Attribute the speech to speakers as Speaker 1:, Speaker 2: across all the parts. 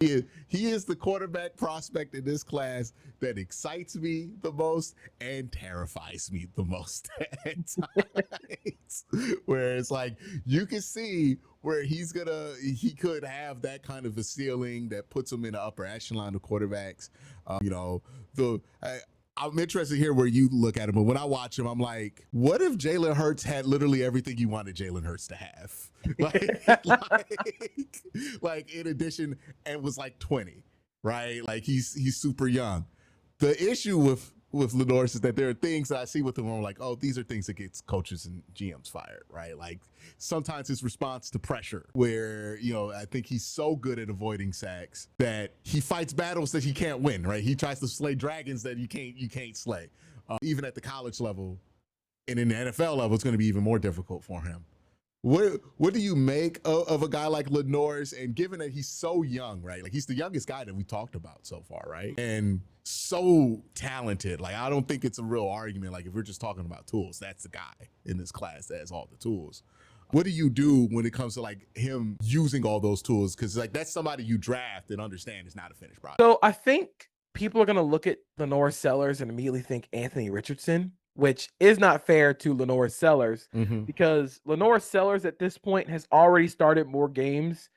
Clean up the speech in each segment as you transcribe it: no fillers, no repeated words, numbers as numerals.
Speaker 1: He is the quarterback prospect in this class that excites me the most and terrifies me the most at times. Where it's like you can see where he could have that kind of a ceiling that puts him in the upper echelon of quarterbacks. You know, I'm interested to hear where you look at him, but when I watch him, I'm like, what if Jalen Hurts had literally everything you wanted Jalen Hurts to have? Like in addition, and was like 20, right? Like he's super young. The issue with Lenore is that there are things that I see with him where I'm like, oh, these are things that gets coaches and GMs fired, right? Like sometimes his response to pressure, where I think he's so good at avoiding sacks that he fights battles that he can't win, right? He tries to slay dragons that you can't slay. Even at the college level and in the NFL level, it's going to be even more difficult for him. What do you make of a guy like Lenore's, and given that he's so young, right? Like he's the youngest guy that we talked about so far, right? And so talented. Like I don't think it's a real argument. Like if we're just talking about tools, that's the guy in this class that has all the tools. What do you do when it comes to like him using all those tools? Because like that's somebody you draft and understand is not a finished product.
Speaker 2: So I think people are going to look at Lenore Sellers and immediately think Anthony Richardson, which is not fair to Lenore Sellers because Lenore Sellers at this point has already started more games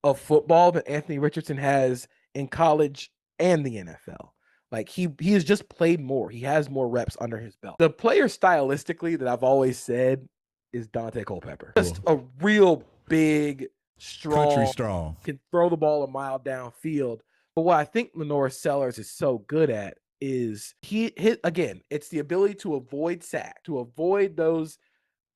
Speaker 2: of football than Anthony Richardson has in college and the NFL. Like he has just played more. He has more reps under his belt. The player stylistically that I've always said is Dante Culpepper. Just a real big,
Speaker 1: strong,
Speaker 2: can throw the ball a mile downfield. But what I think Lenore Sellers is so good at is it's the ability to avoid sack, to avoid those.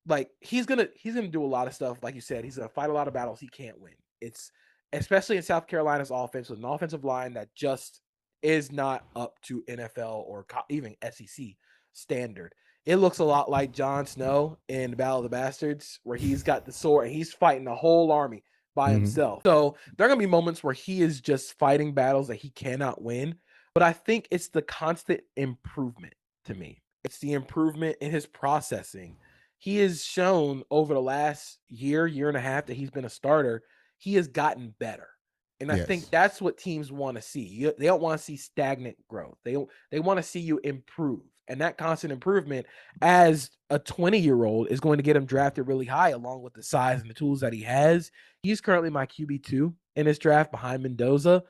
Speaker 2: Like he's gonna do a lot of stuff. Like you said, he's gonna fight a lot of battles he can't win. It's especially in South Carolina's offense with an offensive line that just is not up to NFL or even SEC standard. It looks a lot like Jon Snow in the Battle of the Bastards, where he's got the sword and he's fighting a whole army by himself. So there are going to be moments where he is just fighting battles that he cannot win. But I think it's the constant improvement to me. It's the improvement in his processing. He has shown over the last year and a half that he's been a starter, he has gotten better. And I think that's what teams want to see. They don't want to see stagnant growth. They want to see you improve. And that constant improvement as a 20-year-old is going to get him drafted really high, along with the size and the tools that he has. He's currently my QB2 in his draft behind Mendoza.